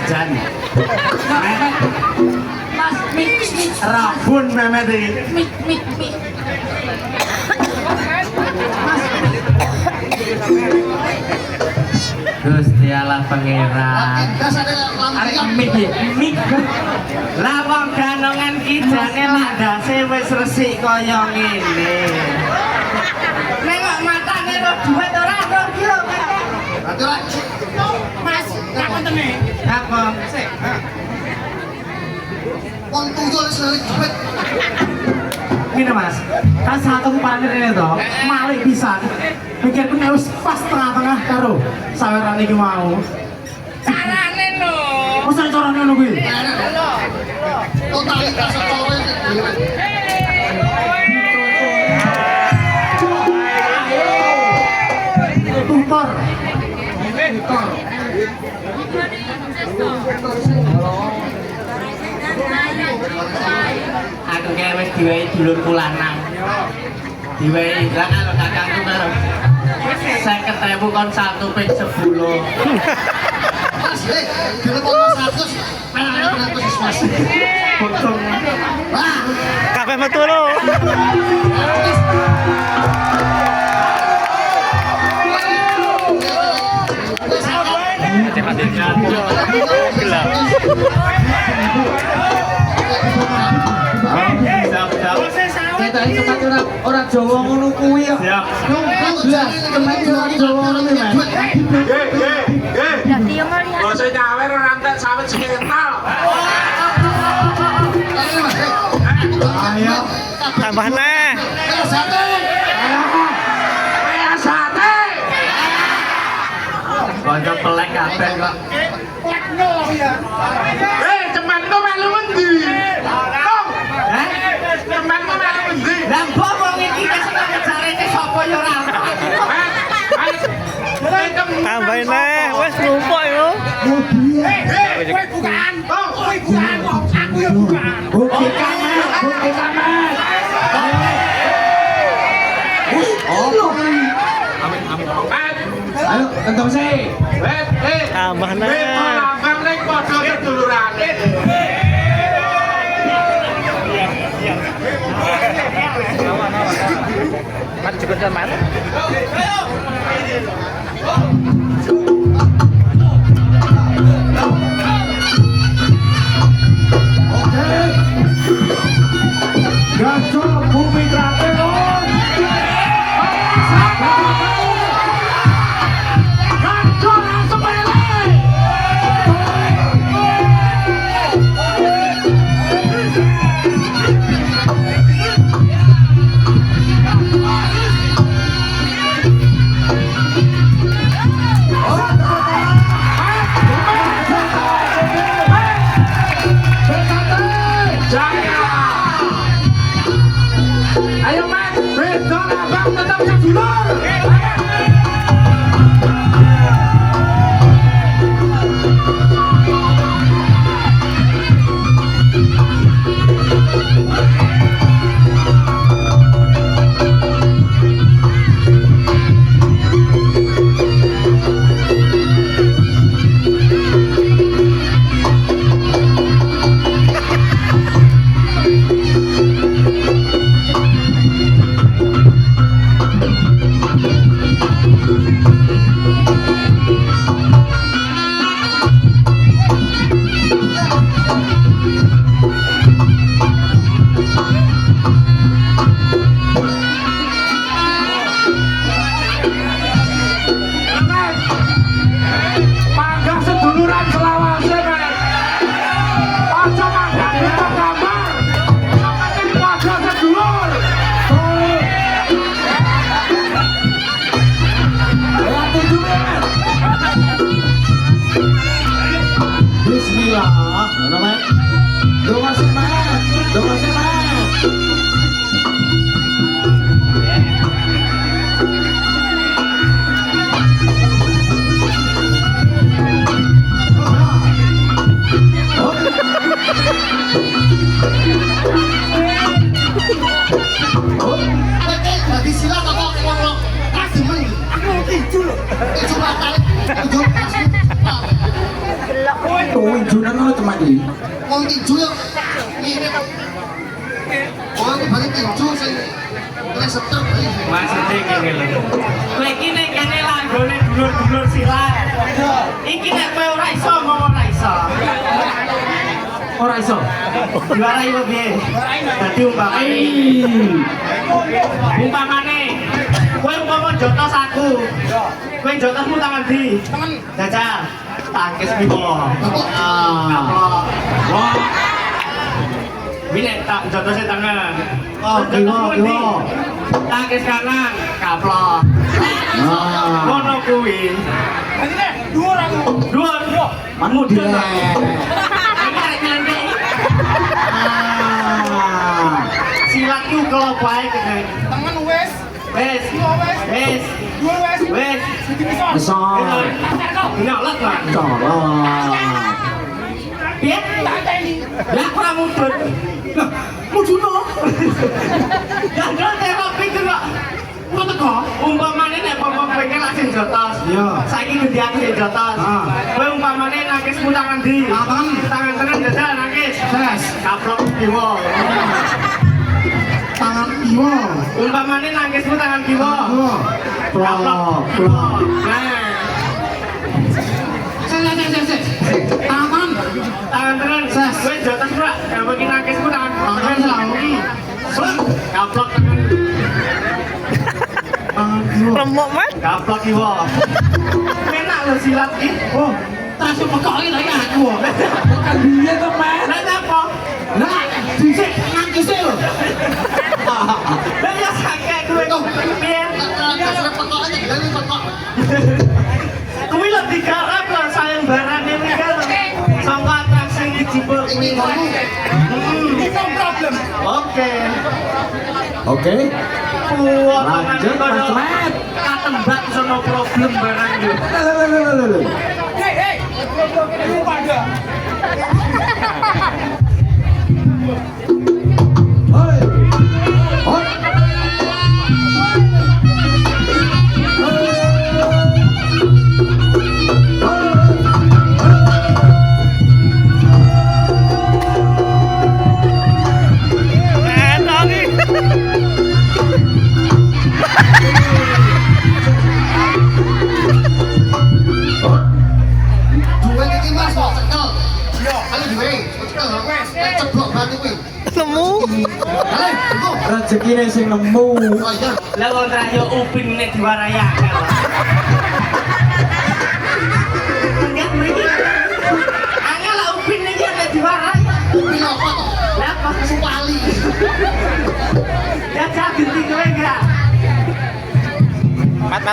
Jan. Mas Rabun Mehmet iki. Gusti Allah pangeran. Arek mik ya. Mik. Lah wong ganongan ki jane landase wis resik kaya ngene. Nek kok matane ro dhuwit ora ro ki lho. Mas, tak kontene. Apa? Sik. Wong tuyul wis lari dhuwit. Ini Mas, kan satu panen ini toh, malik pisan. Pikirku nek wis pas tengah-tengah karo saweran iki mau. Carane lho. Mosok carane ngono kuwi. Lho. Totalitas core. Tutor. Tutor. Aku kayak wis diwehi dulurku lanang. Diwehi lah karo kakangku karo 50.000 kon 1 ping 10. Mas, dulu kon 100, pengen 100 Mas. Potong. Wah, kabeh metu lho. Gelap. Kita iki tempat ora Jawa ngono kuwi ya. Siap. Tempat Jawa ngono kuwi, Mas. Nggih. Basa nyawer ora entek sawet sekental. Ayo, tambah neh. Sate. Ayo sate. Kanca pelek kabeh kok. Plekno ya. Cemanku melu endi? Cemanku melu endi? Lah mbok wong iki kesane jarene sapa ya ora. Tambahin neh, wis numpuk yo. Kowe bukaan. Kowe bukaan kok. Aku ya bukaan. Bukaan. Wis, oh. Amin. Ayo, kentong sih. Tambah nah. Abang nek padha kedulurane. Mat cepetan mat. Gajah bumi Kraton. Gajah sepele. Ayo Mat, bedol abang tetap sedulur. Mangga seduluran selawase, Mat. Aja mangga beda gambar. Mangga sedulur. Ya tujuh, Mat. Bismillah. Mana, Mat? Doa sih, Mat. Doa sih, Mat. Lagi silat kok ngomong kasih men. Aku tinju lho. Tinju bakal. Tinju kasih. Tuh, injunan lo teman ini. Wong tinju yo. Ini. Oh, ini balik tinju sing wis seter balik. Maksudnya gini lho. Kowe iki nek kene langgone dulur-dulur silat. Iki nek kowe ora iso ngomong ora iso. Ora iso. Diwarai kok piye? Dadi umpamane kowe umpama jotos aku. Kowe jotosmu tangan ndi? Tangan. Jajal. Tangkis piwo. Ah. Wah. Wine tak jotose tangan. Oh, kiwo. Tangkis kanan, kaplok. Nah. Ngono kuwi. Dhuwur aku. Dhuwur. Manmu dilek. Silat ku kalau baik kan. Tangan wes. Wes. Wes. Dua wes. Wes. Besar. Nyolot kan. Colok. Piye? Lah ora mudhun. Lah, mudhuno. Jangan terapi ku kok. Kok teko? Umpamane nek bapak kowe lak sing jotos. Iya. Saiki gede aku sing jotos. Kowe umpamane nangkismu tangan ndi? Tangan kanan jajal nangkis. Ses. Kaplok kiwa. Tangan kiwo. Umpamane nangkismu tangan kiwa. Plok. Plok. Nah, Ses. Tangan. tangan kanan. Ses. Kowe jotos ora? Gawe iki nangkismu tangan Tangan kanan. lagi. Kaplok tangan. Tangan kiwo. Remuk mat. Kaplok kiwa. Enak lho silat iki. Oh, tas pekoki lagi aku. Bukan dia tuh, Mas. Lah napa? Lah, dhisik nangkise lho. Lah ya sakek kowe kok piye? Kasih pekok aja dari pekok. Kuwi lho digarap lho sayembaran ini kan. Sangka atraksi dijipuk kuwi. No problem. Oke. Oke. Lanjut Mas Mat. Katembak sono problem barang yo. Hei, ini pada. Hoi. Hoi. Bupati kuwi. Nemu. Hale, engko. Rezekine sing nemu. Oh iya. Lah wong rayo upin nek diwarayakan. Enggak mriki. Angel lah upin iki nek diwarai. Upin apa to? Lah pas Supali. ya jak ganti kowe enggak. Mat.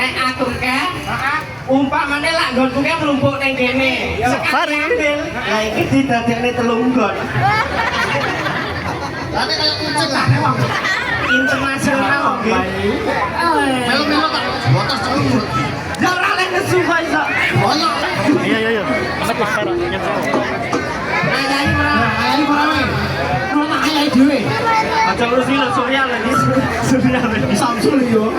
Nek aku ke umpamane lak nggonku ke mlumpuk ning kene. Safari. Lah iki didadekne telunggon. Lah nek kaya kucing lah. Internasional oke. Melo-melo tak botas celung. Ya ora lek nesu kok iso. Oh iya. Iya. Mat wis karo nyetro. Ayai ora. Ayo kowe. Ono ayah dhewe. Aja urus iki lho Surya lagi. Surya lagi. Samsul yo.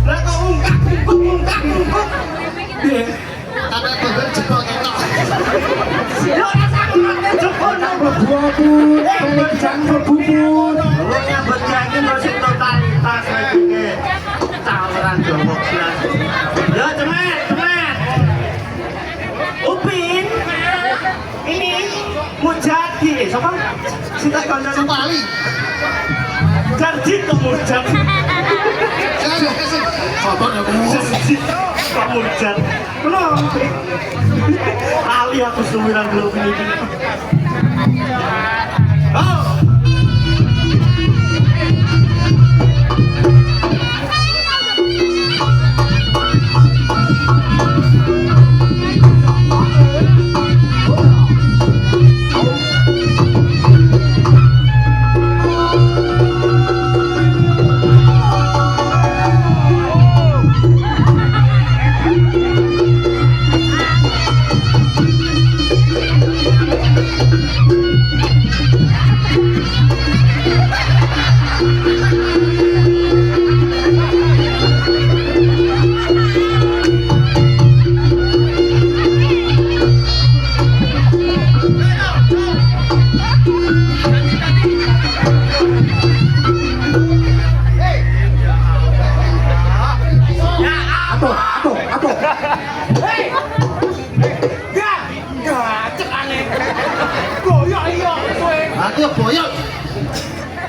Lah kok ungkak. Kata bener jebol ketok. Ya ora sakmene jebol nang Bubur, pemecang bubur. Wong nyambut gawe mesti totalitas iki. Tawaran Jawa blas. Ya cemet. Upin. Ini Mujadi. Siapa? Sita kanca Supali. Jarji to Mujadi. Sing. Foto ya Jarji to Mujadi. Kenapa? Ali aku suwiran belum ini. Oh. Aku ya boyok.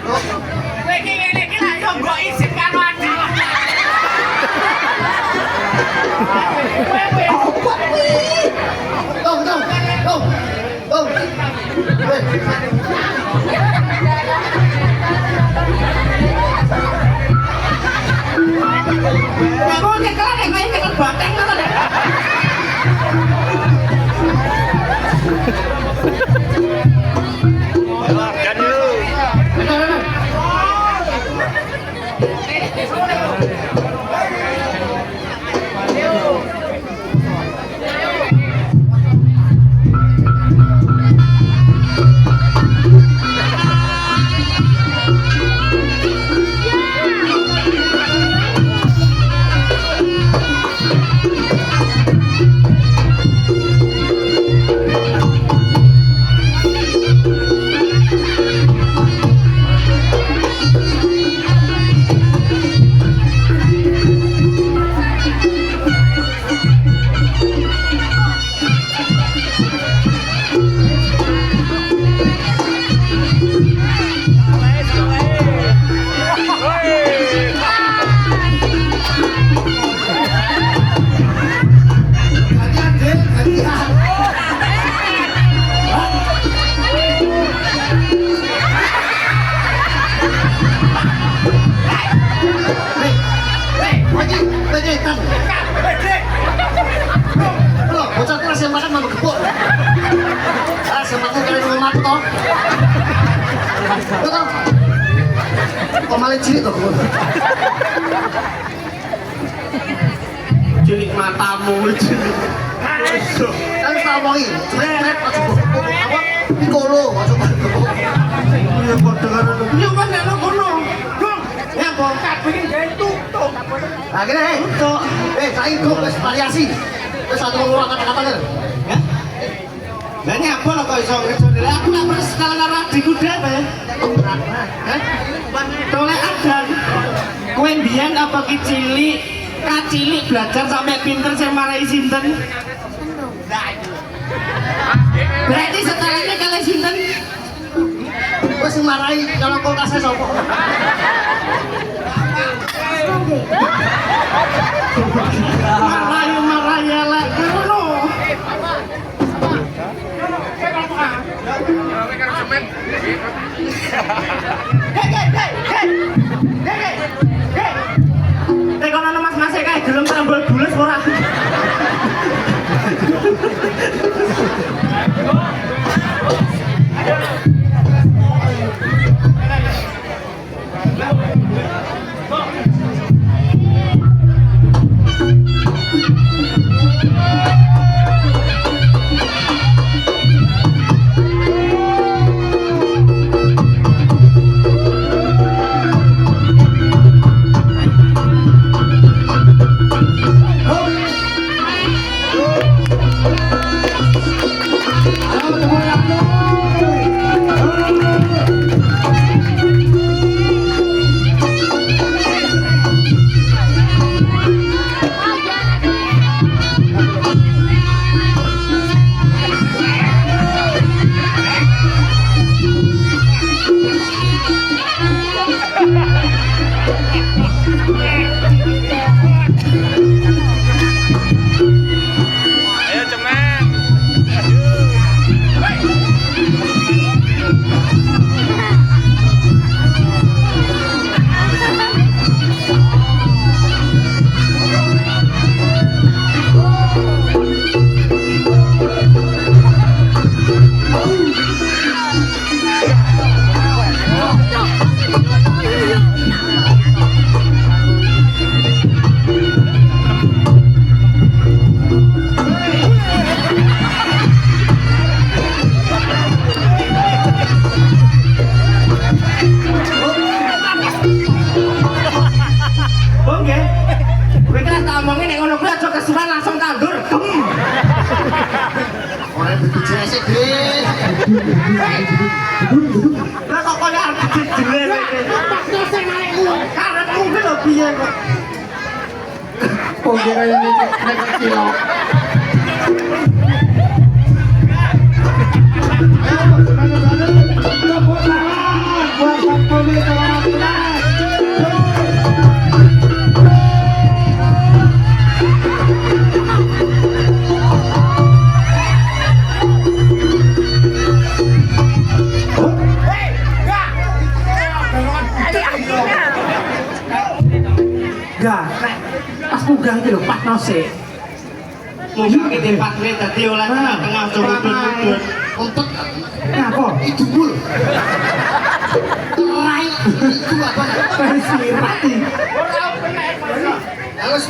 Kowe iki ngene iki lak yo mbok isin karo Adi. Oh. Lah kok nyekel nek kowe nyekel bateng ngono lho. toh. Betul. Kok malah cilik toh. Cilik matamu cilik. Kan tak omongi. Cilik aja apa? Piccolo aja. Ya padha karo yo kan nek ngono. Dong, ya bongkar pengen gawe tutup. Nah, gini, tuh. Saiki kok wis variasi. Wis satu ora kata-kata kan. Ya. Lah nyapa lho kok iso ngejone. Lah aku lak pernah sekali karo adikku dhewe. Hah? Tolek adan. Kowe mbiyen apa ki cilik? Kacilik belajar sampai pinter sing marahi sinten? Berarti setelahnya kalian sinten? Wis marahi kalau kulkasnya sapa? Marahi elek ngono. Tekono mas-mas kae gelem tambal bules ora? Lah kok koyo arep dijele iki. Pakno sing arepmu. Karepmu ki lho piye kok. Kok kira ini nek kilo. Enggak, nek pas munggah iki lho patno sik. Munggah ki tempatne dadi oleh tengah coba mudun. Untuk Ngapa? itu mul. Rai itu apa? Versi rati. Harus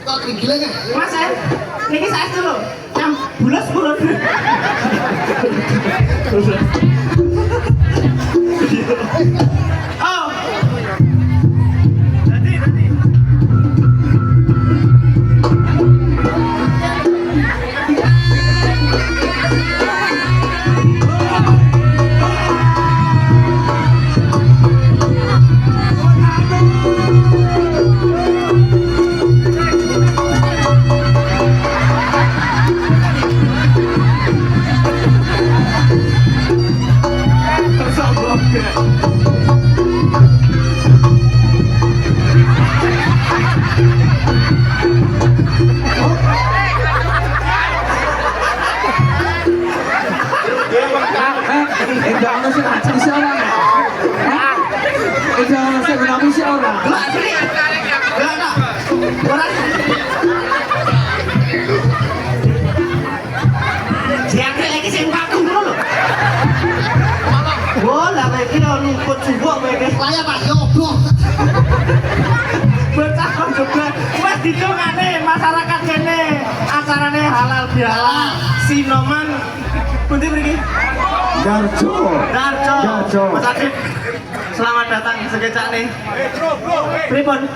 kok gila kan? Mas, niki saestu lho. Jam bulas purun. Oh. Enggak masih ngaji si orang. Enggak masih ngaji si orang. Lah sini. Lah nak. Ora. Siapa lagi sing paku ngono lho. Persebaya Pak Yoboh. Bocah kok juga wes didongane masyarakat kene acarane halal bihalal Sinoman pundi mriki Garjo. Darjo Darjo. Mas Adit selamat datang sekecak nih pripun